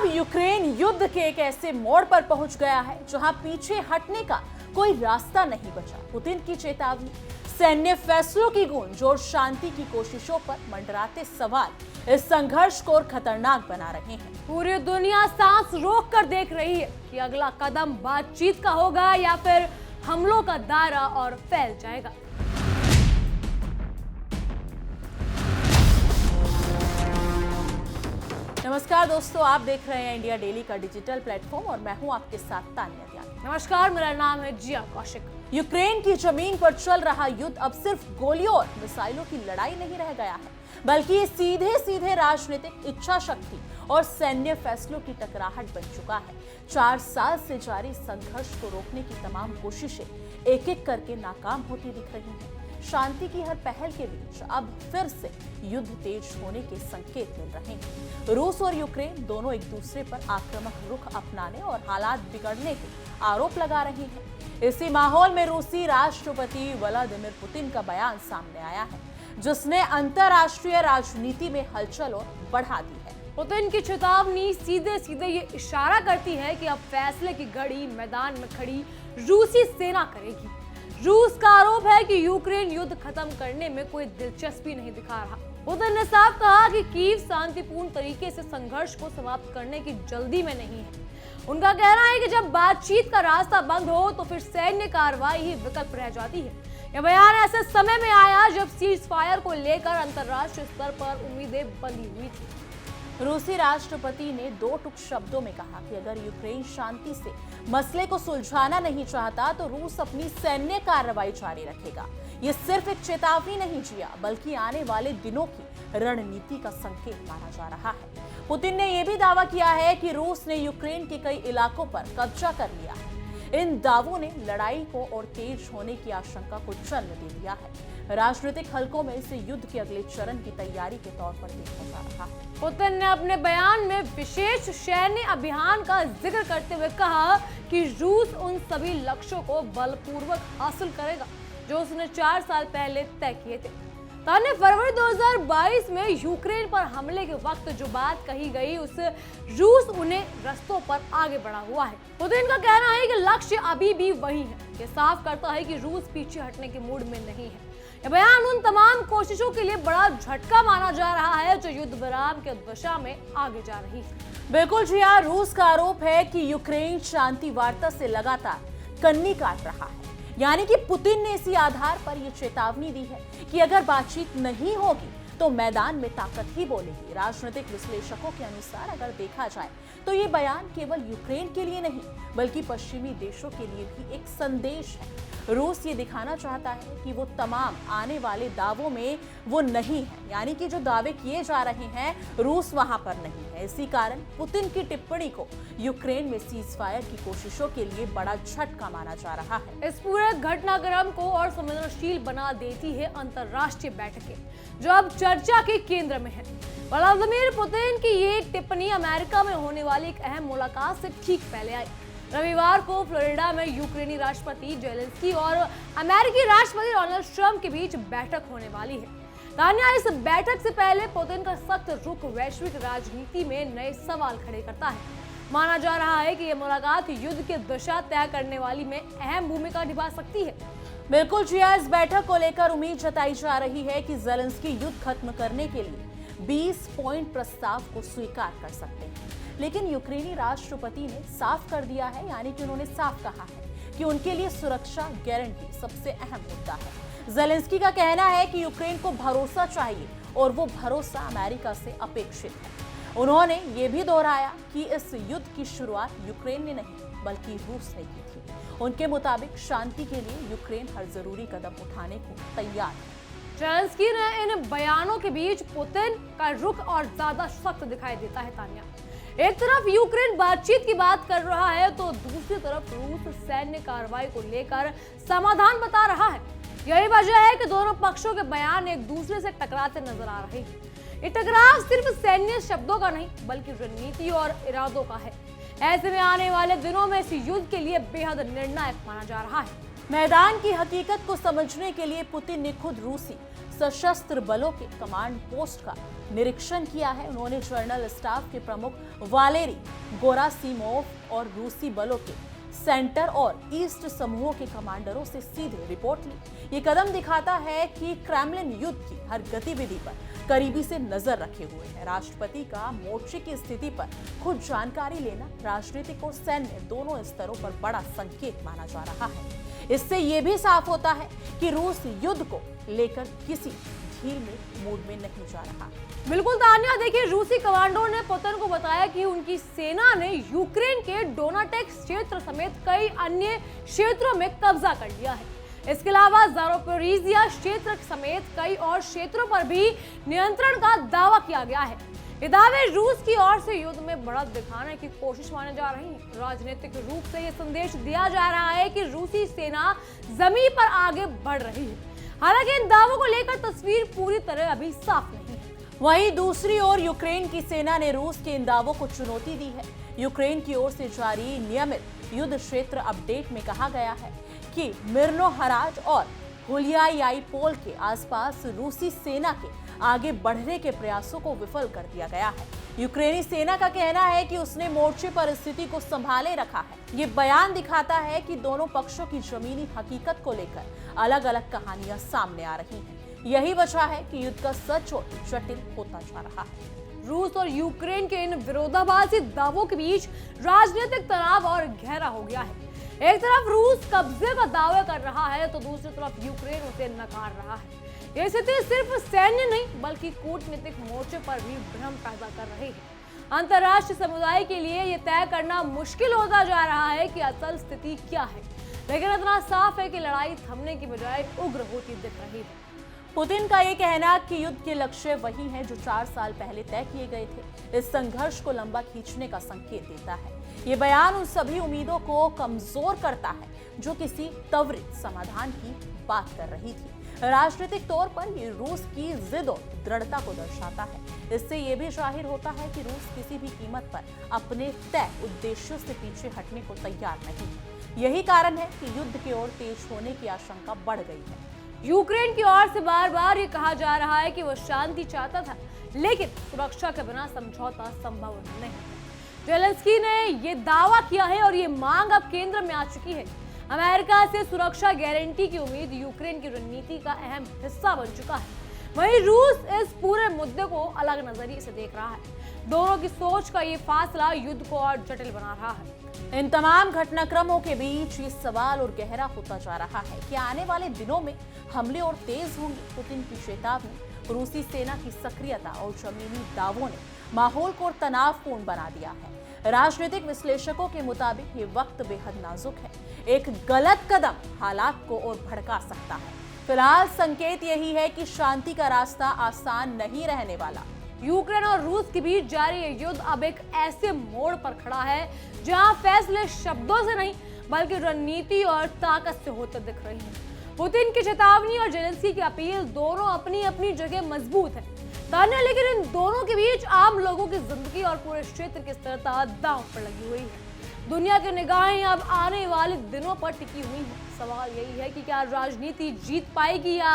Ukraine युद्ध के एक ऐसे मोड़ पर पहुंच गया है जहां पीछे हटने का कोई रास्ता नहीं बचा। पुतिन की चेतावनी, सैन्य फैसलों की गूंज और शांति की कोशिशों पर मंडराते सवाल इस संघर्ष को और खतरनाक बना रहे हैं। पूरी दुनिया सांस रोक कर देख रही है कि अगला कदम बातचीत का होगा या फिर हमलों का दायरा और फैल जाएगा। नमस्कार दोस्तों, आप देख रहे हैं इंडिया डेली का डिजिटल प्लेटफॉर्म और मैं हूं आपके साथ तानिया त्यागी। नमस्कार, मेरा नाम है जिया कौशिक। यूक्रेन की जमीन पर चल रहा युद्ध अब सिर्फ गोलियों और मिसाइलों की लड़ाई नहीं रह गया है, बल्कि ये सीधे सीधे राजनीतिक इच्छा शक्ति और सैन्य फैसलों की टकराहट बन चुका है। 4 साल से जारी संघर्ष को रोकने की तमाम कोशिशें एक एक करके नाकाम होती दिख रही हैं। शांति की हर पहल के बीच अब फिर से युद्ध तेज होने के संकेत मिल रहे हैं। रूस और यूक्रेन दोनों एक दूसरे पर आक्रामक रुख अपनाने और हालात बिगड़ने के आरोप लगा रहे हैं। इसी माहौल में रूसी राष्ट्रपति व्लादिमीर पुतिन का बयान सामने आया है, जिसने अंतर्राष्ट्रीय राजनीति में हलचल और बढ़ा दी है। पुतिन की चेतावनी सीधे सीधे ये इशारा करती है कि अब फैसले की घड़ी मैदान में खड़ी रूसी सेना करेगी। रूस का आरोप है कि यूक्रेन युद्ध खत्म करने में कोई दिलचस्पी नहीं दिखा रहा। पुतिन ने साफ कहा कि कीव शांतिपूर्ण तरीके से संघर्ष को समाप्त करने की जल्दी में नहीं है। उनका कहना है कि जब बातचीत का रास्ता बंद हो तो फिर सैन्य कार्रवाई ही विकल्प रह जाती है। यह बयान ऐसे समय में आया जब सीज फायर को लेकर अंतर्राष्ट्रीय स्तर पर उम्मीदें बनी हुई थी। रूसी राष्ट्रपति ने 2 टूक शब्दों में कहा कि अगर यूक्रेन शांति से मसले को सुलझाना नहीं चाहता तो रूस अपनी सैन्य कार्रवाई जारी रखेगा। ये सिर्फ एक चेतावनी नहीं जिया, बल्कि आने वाले दिनों की रणनीति का संकेत माना जा रहा है। पुतिन ने यह भी दावा किया है कि रूस ने यूक्रेन के कई इलाकों पर कब्जा कर लिया है। इन दावों ने लड़ाई को और तेज होने की आशंका को जन्म दे दिया है। राजनीतिक हलकों में इसे युद्ध के अगले चरण की तैयारी के तौर पर देखा जा रहा है। पुतिन ने अपने बयान में विशेष सैन्य अभियान का जिक्र करते हुए कहा कि रूस उन सभी लक्ष्यों को बलपूर्वक हासिल करेगा जो उसने 4 साल पहले तय किए थे। ताने फरवरी 2022 में यूक्रेन पर हमले के वक्त जो बात कही गई, उससे रूस उन्हें रस्तों पर आगे बढ़ा हुआ है। पुतिन का कहना है कि लक्ष्य अभी भी वही है। ये साफ करता है कि रूस पीछे हटने के मूड में नहीं है। यह बयान उन तमाम कोशिशों के लिए बड़ा झटका माना जा रहा है जो युद्ध विराम के दिशा में आगे जा रही है। बिल्कुल जी हाँ, रूस का आरोप है कि यूक्रेन शांति वार्ता से लगातार कन्नी काट रहा है। यानी कि पुतिन ने इसी आधार पर यह चेतावनी दी है कि अगर बातचीत नहीं होगी तो मैदान में ताकत ही बोलेगी। राजनीतिक विश्लेषकों के अनुसार अगर देखा जाए तो ये बयान केवल यूक्रेन के लिए नहीं, बल्कि पश्चिमी देशों के लिए भी एक संदेश है। रूस ये दिखाना चाहता है कि वो तमाम आने वाले दावों में वो नहीं है, यानी कि जो दावे किए जा रहे हैं रूस वहां पर नहीं है। इसी कारण पुतिन की टिप्पणी को यूक्रेन में सीज फायर की कोशिशों के लिए बड़ा झटका माना जा रहा है। इस पूरे घटनाक्रम को और संवेदनशील बना देती है अंतर्राष्ट्रीय बैठकें, जो अब चर्चा के केंद्र में है। व्लादिमीर पुतिन की ये टिप्पणी अमेरिका में होने वाली एक अहम मुलाकात से ठीक पहले आई। रविवार को फ्लोरिडा में यूक्रेनी राष्ट्रपति जेलेंस्की और अमेरिकी राष्ट्रपति डोनाल्ड ट्रंप के बीच बैठक होने वाली है। तानिया, इस बैठक से पहले पुतिन का सख्त रुख वैश्विक राजनीति में नए सवाल खड़े करता है। माना जा रहा है कि यह मुलाकात युद्ध की दिशा तय करने वाली में अहम भूमिका निभा सकती है। बिल्कुल जी, इस बैठक को लेकर उम्मीद जताई जा रही है कि जेलेंस्की युद्ध खत्म करने के लिए 20 पॉइंट प्रस्ताव को स्वीकार कर सकते हैं। लेकिन यूक्रेनी राष्ट्रपति ने साफ कर दिया है, यानी कि उन्होंने साफ कहा है कि उनके लिए सुरक्षा गारंटी सबसे अहम मुद्दा है। जेलेंस्की का कहना है कि यूक्रेन को भरोसा चाहिए और वो भरोसा अमेरिका से अपेक्षित है। उन्होंने ये भी दोहराया कि इस युद्ध की शुरुआत यूक्रेन ने नहीं बल्कि रूस ने की थी। उनके मुताबिक शांति के लिए यूक्रेन हर जरूरी कदम उठाने को तैयार है। जेलेंस्की ने इन बयानों के बीच पुतिन का रुख और ज्यादा सख्त दिखाई देता है। तानिया, एक तरफ यूक्रेन बातचीत की बात कर रहा है तो दूसरी तरफ रूस सैन्य कार्रवाई को लेकर समाधान बता रहा है। यही वजह है कि दोनों पक्षों के बयान एक दूसरे से टकराते नजर आ रहे हैं। ये टकराव सिर्फ सैन्य शब्दों का नहीं बल्कि रणनीति और इरादों का है। ऐसे में आने वाले दिनों में इस युद्ध के लिए बेहद निर्णायक माना जा रहा है। मैदान की हकीकत को समझने के लिए पुतिन ने खुद रूसी सशस्त्र बलों के कमांड पोस्ट का निरीक्षण किया है। उन्होंने जनरल स्टाफ के प्रमुख वालेरी गेरासिमोव और रूसी बलों के सेंटर और ईस्ट समूहों के कमांडरों से सीधे रिपोर्ट ली। ये कदम दिखाता है कि क्रेमलिन युद्ध की हर गतिविधि पर करीबी से नजर रखे हुए है। राष्ट्रपति का मोर्चे की स्थिति पर खुद जानकारी लेना राजनीतिक और सैन्य दोनों स्तरों पर बड़ा संकेत माना जा रहा है। इससे ये भी साफ होता है कि रूस युद्ध को लेकर किसी ढील में मूड में नहीं जा रहा। बिल्कुल तान्या, देखिए रूसी कमांडो ने पुतिन को बताया कि उनकी सेना ने यूक्रेन के डोनेट्स्क क्षेत्र समेत कई अन्य क्षेत्रों में कब्जा कर लिया है। इसके अलावा ज़ापोरिज़िया क्षेत्र समेत कई और क्षेत्रों पर भी नियंत्रण का दावा किया गया है। ये दावे रूस की ओर से युद्ध में बढ़त दिखाने की कोशिश माने जा रही है। राजनीतिक रूप से ये संदेश दिया जा रहा है कि रूसी सेना जमीन पर आगे बढ़ रही है। हालांकि इन दावों को लेकर तस्वीर पूरी तरह अभी साफ नहीं है। वहीं दूसरी ओर यूक्रेन की सेना ने रूस के इन दावों को चुनौती दी है। यूक्रेन की ओर से जारी नियमित युद्ध क्षेत्र अपडेट में कहा गया है कि मिर्नोहराज और हुलियाईपोल के आसपास रूसी सेना के आगे बढ़ने के प्रयासों को विफल कर दिया गया है। यूक्रेनी सेना का कहना है कि उसने मोर्चे पर स्थिति को संभाले रखा है। ये बयान दिखाता है कि दोनों पक्षों की जमीनी हकीकत को लेकर अलग अलग कहानियां सामने आ रही हैं। यही वजह है कि युद्ध का सच और जटिल होता जा रहा है। रूस और यूक्रेन के इन विरोधाभासी दावों के बीच राजनीतिक तनाव और गहरा हो गया है। एक तरफ रूस कब्जे का दावा कर रहा है तो दूसरी तरफ यूक्रेन उसे नकार रहा है। ये स्थिति सिर्फ सैन्य नहीं बल्कि कूटनीतिक मोर्चे पर भी भ्रम पैदा कर रही है। अंतर्राष्ट्रीय समुदाय के लिए यह तय करना मुश्किल होता जा रहा है कि असल स्थिति क्या है, लेकिन इतना साफ है कि लड़ाई थमने की बजाय उग्र होती दिख रही है। पुतिन का ये कहना कि युद्ध के लक्ष्य वही हैं जो 4 साल पहले तय किए गए थे, इस संघर्ष को लंबा खींचने का संकेत देता है। ये बयान उन सभी उम्मीदों को कमजोर करता है जो किसी त्वरित समाधान की बात कर रही थी। राजनीतिक तौर पर ये रूस की जिद और दृढ़ता को दर्शाता है। इससे ये भी जाहिर होता है कि रूस किसी भी कीमत पर अपने तय उद्देश्यों से पीछे हटने को तैयार नहीं है। यही कारण है कि युद्ध की ओर तेज होने की आशंका बढ़ गई है। यूक्रेन की ओर से बार बार ये कहा जा रहा है कि वो शांति चाहता था, लेकिन सुरक्षा के बिना समझौता संभव नहीं है। ज़ेलेंस्की ने ये दावा किया है और ये मांग अब केंद्र में आ चुकी है। अमेरिका से सुरक्षा गारंटी की उम्मीद यूक्रेन की रणनीति का अहम हिस्सा बन चुका है। वहीं रूस इस पूरे मुद्दे को अलग नजरिए से देख रहा है। दोनों की सोच का ये फासला युद्ध को और जटिल बना रहा है। इन तमाम घटनाक्रमों के बीच ये सवाल और गहरा होता जा रहा है कि आने वाले दिनों में हमले और तेज होंगे। पुतिन की चेतावनी, रूसी सेना की सक्रियता और जमीनी दावों ने माहौल को तनावपूर्ण बना दिया है। राजनीतिक विश्लेषकों के मुताबिक ये वक्त बेहद नाजुक है। एक गलत कदम हालात को और भड़का सकता है। फिलहाल संकेत यही है कि शांति का रास्ता आसान नहीं रहने वाला। यूक्रेन और रूस के बीच जारी ये युद्ध अब एक ऐसे मोड़ पर खड़ा है जहां फैसले शब्दों से नहीं बल्कि रणनीति और ताकत से होते दिख रही हैं। पुतिन की चेतावनी और ज़ेलेंस्की की अपील दोनों अपनी अपनी जगह मजबूत है तान्या, लेकिन इन दोनों के बीच आम लोगों की जिंदगी और पूरे क्षेत्र की स्थिरता दांव पर लगी हुई है। दुनिया की निगाहें अब आने वाले दिनों पर टिकी हुई हैं। सवाल यही है कि क्या राजनीति जीत पाएगी या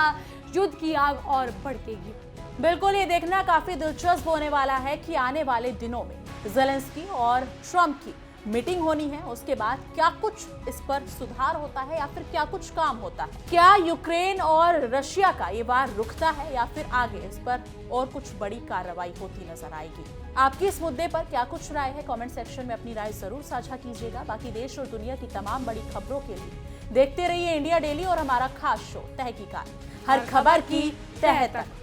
युद्ध की आग और भड़केगी। बिल्कुल, ये देखना काफी दिलचस्प होने वाला है कि आने वाले दिनों में ज़ेलेंस्की और ट्रंप की मीटिंग होनी है, उसके बाद क्या कुछ इस पर सुधार होता है या फिर क्या कुछ काम होता है। क्या यूक्रेन और रशिया का ये वार रुकता है या फिर आगे इस पर और कुछ बड़ी कार्रवाई होती नजर आएगी। आपकी इस मुद्दे पर क्या कुछ राय है, कमेंट सेक्शन में अपनी राय जरूर साझा कीजिएगा। बाकी देश और दुनिया की तमाम बड़ी खबरों के लिए देखते रहिए इंडिया डेली और हमारा खास शो तहकीकात, हर खबर की तह तक।